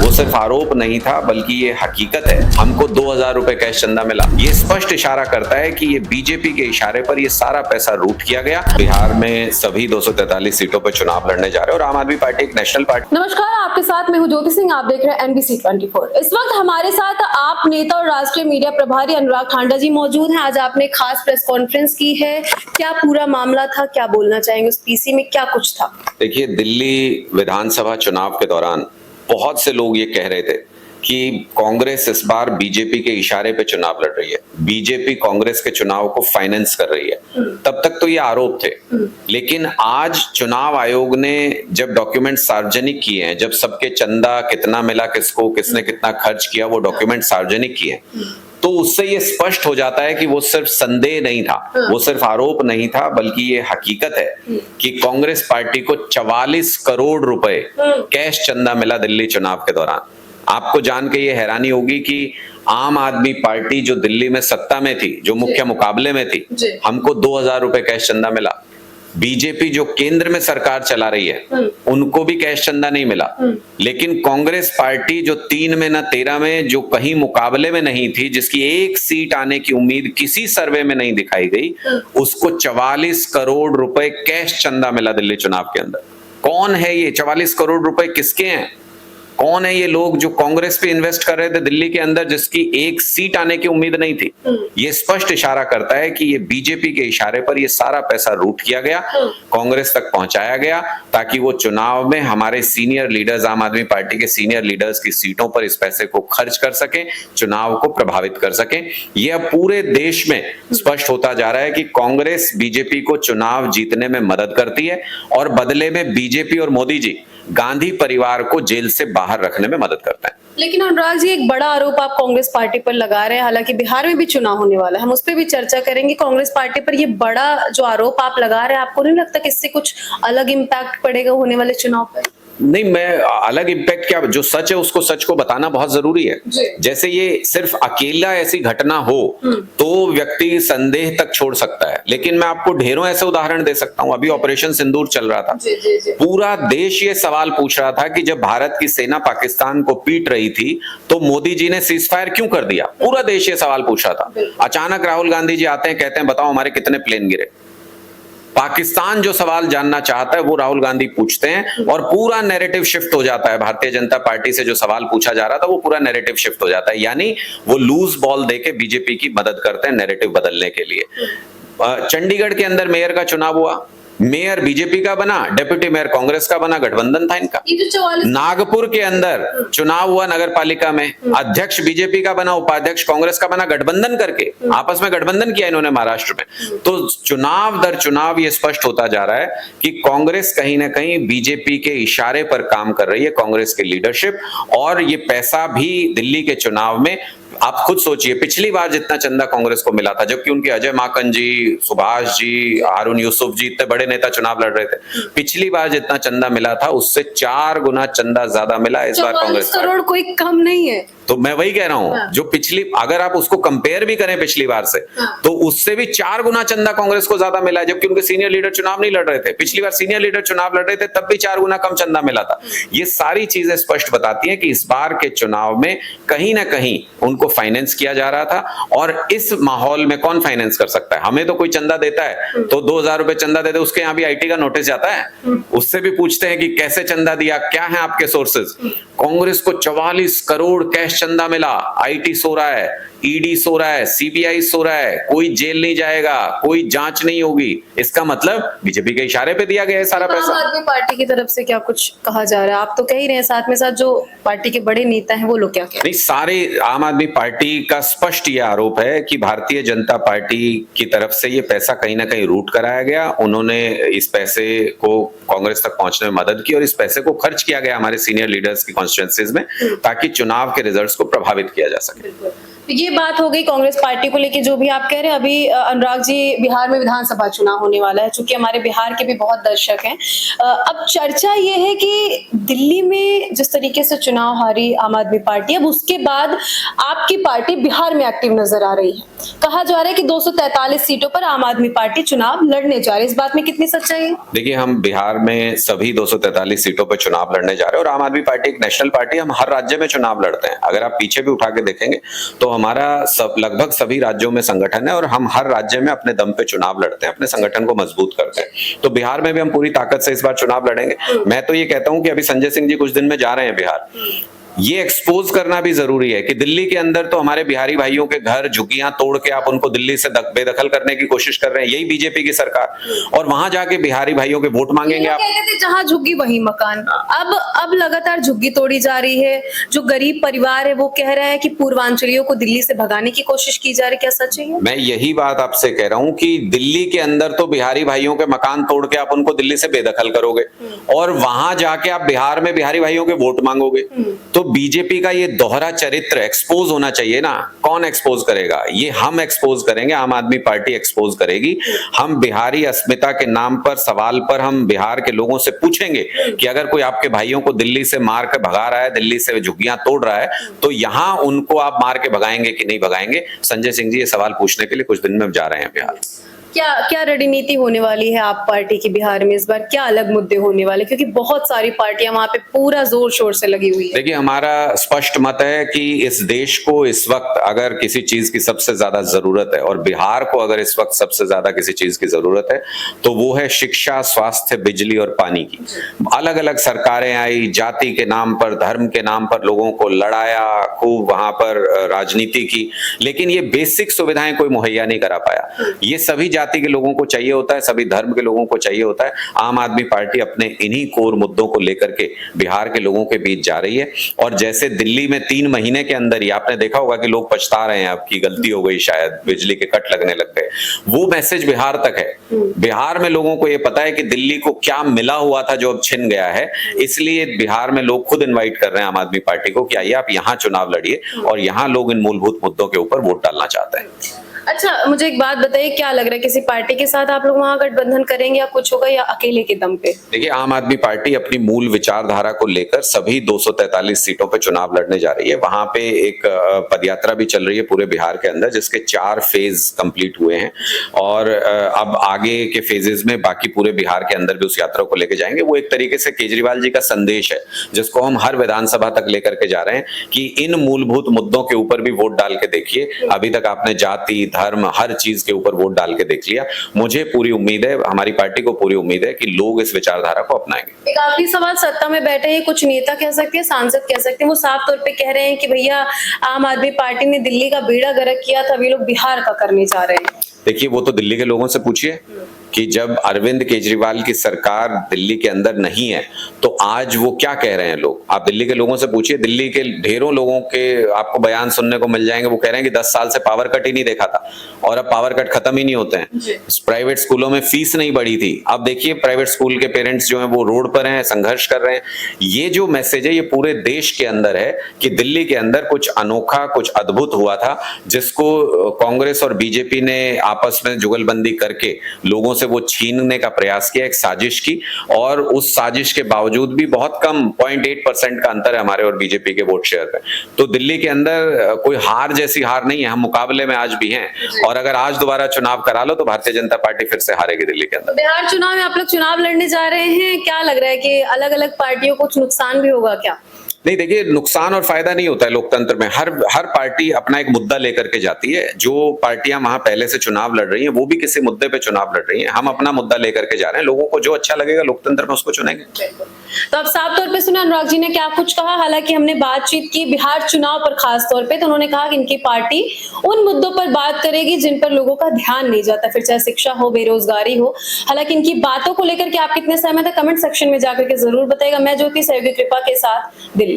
वो सिर्फ आरोप नहीं था बल्कि ये हकीकत है। हमको 2000 रुपए कैश चंदा मिला। ये स्पष्ट इशारा करता है कि ये बीजेपी के इशारे पर ये सारा पैसा रूट किया गया। बिहार में सभी 243 सीटों पर चुनाव लड़ने जा रहे हैं और आम आदमी पार्टी एक नेशनल पार्टी। नमस्कार, आपके साथ मैं हूं ज्योति सिंह। आप देख रहे हैं NBC 24। इस वक्त हमारे साथ आप नेता और राष्ट्रीय मीडिया प्रभारी अनुराग ठांडा जी मौजूद हैं। आज आपने खास प्रेस कॉन्फ्रेंस की है, क्या पूरा मामला था, क्या बोलना चाहेंगे? उस पीसी में क्या कुछ था? देखिए, दिल्ली विधानसभा चुनाव के दौरान बहुत से लोग ये कह रहे थे कि कांग्रेस इस बार बीजेपी के इशारे पे चुनाव लड़ रही है, बीजेपी कांग्रेस के चुनाव को फाइनेंस कर रही है। तब तक तो ये आरोप थे, लेकिन आज चुनाव आयोग ने जब डॉक्यूमेंट सार्वजनिक किए हैं, जब सबके चंदा कितना मिला, किसको, किसने कितना खर्च किया, वो डॉक्यूमेंट सार्वजनिक किए, तो उससे ये स्पष्ट हो जाता है कि वो सिर्फ संदेह नहीं था, वो सिर्फ आरोप नहीं था, बल्कि ये हकीकत है कि कांग्रेस पार्टी को 44 करोड़ रुपए कैश चंदा मिला दिल्ली चुनाव के दौरान। आपको जान के ये हैरानी होगी कि आम आदमी पार्टी जो दिल्ली में सत्ता में थी, जो मुख्य मुकाबले में थी, हमको 2000 रुपए कैश चंदा मिला। बीजेपी जो केंद्र में सरकार चला रही है, उनको भी कैश चंदा नहीं मिला। लेकिन कांग्रेस पार्टी जो 3 में न 13 में, जो कहीं मुकाबले में नहीं थी, जिसकी एक सीट आने की उम्मीद किसी सर्वे में नहीं दिखाई गई, उसको 44 करोड़ रुपए कैश चंदा मिला दिल्ली चुनाव के अंदर। कौन है ये 44 करोड़ रुपए? किसके हैं? कौन है ये लोग जो कांग्रेस पे इन्वेस्ट कर रहे थे दिल्ली के अंदर, जिसकी एक सीट आने की उम्मीद नहीं थी? ये स्पष्ट इशारा करता है कि ये बीजेपी के इशारे पर ये सारा पैसा रूट किया गया, कांग्रेस तक पहुंचाया गया, ताकि वो चुनाव में हमारे सीनियर लीडर्स, आम आदमी पार्टी के सीनियर लीडर्स की सीटों पर इस पैसे को खर्च कर सके, चुनाव को प्रभावित कर सके। ये अब पूरे देश में स्पष्ट होता जा रहा है कि कांग्रेस बीजेपी को चुनाव जीतने में मदद करती है और बदले में बीजेपी और मोदी जी गांधी परिवार को जेल से बाहर रखने में मदद करते हैं। लेकिन अनुराग जी, एक बड़ा आरोप आप कांग्रेस पार्टी पर लगा रहे हैं। हालांकि बिहार में भी चुनाव होने वाला है, हम उस पर भी चर्चा करेंगे। कांग्रेस पार्टी पर ये बड़ा जो आरोप आप लगा रहे हैं, आपको नहीं लगता कि इससे कुछ अलग इम्पैक्ट पड़ेगा होने वाले चुनाव पर? नहीं, मैं अलग इम्पैक्ट क्या, जो सच है उसको सच को बताना बहुत जरूरी है। जैसे ये सिर्फ अकेला ऐसी घटना हो तो व्यक्ति संदेह तक छोड़ सकता है, लेकिन मैं आपको ढेरों ऐसे उदाहरण दे सकता हूं। अभी ऑपरेशन सिंदूर चल रहा था, पूरा देश ये सवाल पूछ रहा था कि जब भारत की सेना पाकिस्तान को पीट रही थी तो मोदी जी ने सीज फायर क्यों कर दिया? पूरा देश ये सवाल पूछ रहा था। अचानक राहुल गांधी जी आते हैं, कहते हैं बताओ हमारे कितने प्लेन गिरे। पाकिस्तान जो सवाल जानना चाहता है वो राहुल गांधी पूछते हैं और पूरा नैरेटिव शिफ्ट हो जाता है। भारतीय जनता पार्टी से जो सवाल पूछा जा रहा था वो पूरा नैरेटिव शिफ्ट हो जाता है, यानी वो लूज बॉल देके बीजेपी की मदद करते हैं नैरेटिव बदलने के लिए। चंडीगढ़ के अंदर मेयर का चुनाव हुआ, मेयर बीजेपी का बना, डेप्यूटी मेयर कांग्रेस का बना, गठबंधन था इनका। नागपुर के अंदर चुनाव हुआ नगर पालिका में, अध्यक्ष बीजेपी का बना, उपाध्यक्ष कांग्रेस का बना, गठबंधन करके आपस में गठबंधन किया इन्होंने महाराष्ट्र में। तो चुनाव दर चुनाव ये स्पष्ट होता जा रहा है कि कांग्रेस कहीं ना कहीं बीजेपी के इशारे पर काम कर रही है, कांग्रेस की लीडरशिप। और ये पैसा भी दिल्ली के चुनाव में, आप खुद सोचिए, पिछली बार जितना चंदा कांग्रेस को मिला था, जबकि उनके अजय माकन जी, सुभाष जी, हारून यूसुफ जी, इतने बड़े नेता चुनाव लड़ रहे थे, पिछली बार जितना चंदा मिला था उससे 4 गुना चंदा ज्यादा मिला इस बार कांग्रेस। करोड़ कोई कम नहीं है। तो मैं वही कह रहा हूं, जो पिछली, अगर आप उसको कंपेयर भी करें पिछली बार से, तो उससे भी 4 गुना चंदा कांग्रेस को ज्यादा मिला है, जबकि उनके सीनियर लीडर चुनाव नहीं लड़ रहे थे। पिछली बार सीनियर लीडर चुनाव लड़ रहे थे, तब भी 4 गुना कम चंदा मिला था। ये सारी चीजें स्पष्ट बताती हैं कि इस बार के चुनाव में कहीं ना कहीं उनको फाइनेंस किया जा रहा था। और इस माहौल में कौन फाइनेंस कर सकता है? हमें तो कोई चंदा देता है तो 2000 रुपए चंदा देते, उसके यहाँ भी IT का नोटिस जाता है, उससे भी पूछते हैं कि कैसे चंदा दिया, क्या है आपके सोर्सेज। कांग्रेस को 44 करोड़ कैश चंदा मिला, IT सो रहा है, ED सो रहा है, CBI सो रहा है, कोई जेल नहीं जाएगा, कोई जांच नहीं होगी। इसका मतलब बीजेपी के इशारे पे दिया गया है सारा पैसा। आम आदमी पार्टी की तरफ से क्या कुछ कहा जा रहा है? आप तो कह ही रहे हैं, साथ में साथ जो पार्टी के बड़े नेता हैं वो लोग क्या कह रहे हैं? नहीं, सारे आम आदमी पार्टी का स्पष्ट ये आरोप है कि भारतीय जनता पार्टी की तरफ से ये पैसा कहीं ना कहीं रूट कराया गया। उन्होंने इस पैसे को कांग्रेस तक पहुंचने में मदद की और इस पैसे को खर्च किया गया हमारे सीनियर लीडर्स की कॉन्स्टिट्यूएंसीज में, ताकि चुनाव के रिजल्ट्स को प्रभावित किया जा सके। ये बात हो गई कांग्रेस पार्टी को लेके, जो भी आप कह रहे हैं। अभी अनुराग जी, बिहार में विधानसभा चुनाव होने वाला है, चूंकि हमारे बिहार के भी बहुत दर्शक हैं। अब चर्चा ये है कि दिल्ली में जिस तरीके से चुनाव हारी आम आदमी पार्टी, अब उसके बाद आपकी पार्टी बिहार में एक्टिव नजर आ रही है। कहा जा रहा है कि 243 सीटों पर आम आदमी पार्टी चुनाव लड़ने जा रही है। इस बात में कितनी सच्चाई है? देखिए, हम बिहार में सभी 243 सीटों पर चुनाव लड़ने जा रहे हैं और आम आदमी पार्टी एक नेशनल पार्टी, हम हर राज्य में चुनाव लड़ते हैं। अगर आप पीछे भी उठा के देखेंगे तो हमारा लगभग सभी राज्यों में संगठन है और हम हर राज्य में अपने दम पे चुनाव लड़ते हैं, अपने संगठन को मजबूत करते हैं। तो बिहार में भी हम पूरी ताकत से इस बार चुनाव लड़ेंगे। मैं तो ये कहता हूं कि अभी संजय सिंह जी कुछ दिन में जा रहे हैं बिहार। ये एक्सपोज करना भी जरूरी है कि दिल्ली के अंदर तो हमारे बिहारी भाइयों के घर, झुग्गियां तोड़ के आप उनको दिल्ली से बेदखल करने की कोशिश कर रहे हैं, यही बीजेपी की सरकार। और वहां जाके बिहारी भाइयों के वोट मांगेंगे आप। कहते थे जहां झुग्गी वही मकान। अब लगातार झुग्गी तोड़ी जा रही है। जो गरीब परिवार है वो कह रहा है कि पूर्वांचलियों को दिल्ली से भगाने की कोशिश की जा रही है। क्या सच है? मैं यही बात आपसे कह रहा हूं कि दिल्ली के अंदर तो बिहारी भाइयों के मकान तोड़ के आप उनको दिल्ली से बेदखल करोगे और वहां जाके आप बिहार में बिहारी भाइयों के वोट मांगोगे। तो बीजेपी का ये दोहरा चरित्र एक्सपोज होना चाहिए ना। कौन एक्सपोज करेगा? ये हम एक्सपोज करेंगे, आम आदमी पार्टी एक्सपोज करेगी। हम बिहारी अस्मिता के नाम पर, सवाल पर हम बिहार के लोगों से पूछेंगे कि अगर कोई आपके भाइयों को दिल्ली से मार के भगा रहा है, दिल्ली से झुग्गियां तोड़ रहा है, तो यहां उनको आप मार के भगाएंगे कि नहीं भगाएंगे? संजय सिंह जी ये सवाल पूछने के लिए कुछ दिन में जा रहे हैं बिहार। क्या रणनीति होने वाली है आप पार्टी की बिहार में इस बार? क्या अलग मुद्दे होने वाले, क्योंकि बहुत सारी पार्टियां वहां पे पूरा जोर शोर से लगी हुई है। देखिए, हमारा स्पष्ट मत है कि इस देश को इस वक्त अगर किसी चीज की सबसे ज्यादा जरूरत है और बिहार को अगर इस वक्त सबसे ज्यादा किसी चीज की जरूरत है तो वो है शिक्षा, स्वास्थ्य, बिजली और पानी की। अलग अलग सरकारें आई, जाति के नाम पर, धर्म के नाम पर लोगों को लड़ाया, खूब वहां पर राजनीति की, लेकिन ये बेसिक सुविधाएं कोई मुहैया नहीं करा पाया। ये सभी जाति के लोगों को चाहिए होता है, सभी धर्म के लोगों को चाहिए होता है। आम आदमी पार्टी अपने इन्हीं कोर मुद्दों को लेकर के बिहार के लोगों के बीच जा रही है। और जैसे दिल्ली में 3 महीने के अंदर ही आपने देखा होगा कि लोग पछता रहे हैं, आपकी गलती हो गई, शायद बिजली के कट लगने लग गए, वो मैसेज बिहार तक है। बिहार में लोगों को यह पता है कि दिल्ली को क्या मिला हुआ था जो अब छिन गया है। इसलिए बिहार में लोग खुद इन्वाइट कर रहे हैं आम आदमी पार्टी को कि आइए आप यहाँ चुनाव लड़िए, और यहाँ लोग इन मूलभूत मुद्दों के ऊपर वोट डालना चाहते हैं। अच्छा, मुझे एक बात बताइए, क्या लग रहा है किसी पार्टी के साथ आप लोग वहां गठबंधन करेंगे या कुछ होगा, या अकेले के दम पे? देखिए, आम आदमी पार्टी अपनी मूल विचारधारा को लेकर सभी 243 सीटों पे चुनाव लड़ने जा रही है। वहां पे एक पदयात्रा भी चल रही है पूरे बिहार के अंदर, जिसके 4 फेज कंप्लीट हुए हैं और अब आगे के फेजेस में बाकी पूरे बिहार के अंदर भी उस यात्रा को लेके जाएंगे। वो एक तरीके से केजरीवाल जी का संदेश है जिसको हम हर विधानसभा तक लेकर के जा रहे हैं कि इन मूलभूत मुद्दों के ऊपर भी वोट डाल के देखिए। अभी तक आपने जाति, धर्म, हर चीज के ऊपर वोट डाल के देख लिया। मुझे पूरी उम्मीद है, हमारी पार्टी को पूरी उम्मीद है कि लोग इस विचारधारा को अपनाएंगे। एक आखिरी सवाल, सत्ता में बैठे हैं कुछ नेता कह सकते हैं, सांसद कह सकते हैं, वो साफ तौर पे कह रहे हैं कि भैया आम आदमी पार्टी ने दिल्ली का बेड़ा गर्क किया था, वे लोग बिहार का करने जा रहे हैं। देखिए, वो तो दिल्ली के लोगों से पूछिए कि जब अरविंद केजरीवाल की सरकार दिल्ली के अंदर नहीं है तो आज वो क्या कह रहे हैं लोग। आप दिल्ली के लोगों से पूछिए, दिल्ली के ढेरों लोगों के आपको बयान सुनने को मिल जाएंगे। वो कह रहे हैं कि 10 साल से पावर कट ही नहीं देखा था और अब पावर कट खत्म ही नहीं होते हैं। प्राइवेट स्कूलों में फीस नहीं बढ़ी थी, अब देखिए प्राइवेट स्कूल के पेरेंट्स जो हैं वो रोड पर हैं, संघर्ष कर रहे हैं। ये जो मैसेज है ये पूरे देश के अंदर है कि दिल्ली के अंदर कुछ अनोखा, कुछ अद्भुत हुआ था, जिसको कांग्रेस और बीजेपी ने आपस में जुगलबंदी करके लोगों से वो छीनने का प्रयास किया, एक साजिश की। और उस साजिश के बावजूद भी बहुत कम 0.8% का अंतर है हमारे और बीजेपी के वोट शेयर में। तो दिल्ली के अंदर कोई हार जैसी हार नहीं है, हम मुकाबले में आज भी हैं। और अगर आज दोबारा चुनाव करा लो तो भारतीय जनता पार्टी फिर से हारेगी दिल्ली के अंदर। बिहार चुनाव में आप लोग चुनाव लड़ने जा रहे हैं, क्या लग रहा है कि अलग अलग पार्टियों को कुछ नुकसान भी होगा क्या? नहीं, देखिए, नुकसान और फायदा नहीं होता है लोकतंत्र में। हर पार्टी अपना एक मुद्दा लेकर के जाती है। जो पार्टियां वहां पहले से चुनाव लड़ रही हैं वो भी किसी मुद्दे पे चुनाव लड़ रही हैं। हम अपना मुद्दा लेकर के जा रहे हैं, लोगों को जो अच्छा लगेगा लोकतंत्र में उसको चुनेंगे। तो अब साफ तौर पे सुना अनुराग जी ने क्या कुछ कहा। हालांकि हमने बातचीत की बिहार चुनाव पर खास तौर पे, तो उन्होंने कहा कि इनकी पार्टी उन मुद्दों पर बात करेगी जिन पर लोगों का ध्यान नहीं जाता, फिर चाहे शिक्षा हो, बेरोजगारी हो। हालांकि इनकी बातों को लेकर के आप कितने सहमत है, कमेंट सेक्शन में जाकर के जरूर बताइएगा। मैं ज्योति सहयोगी कृपा के साथ दिल्ली।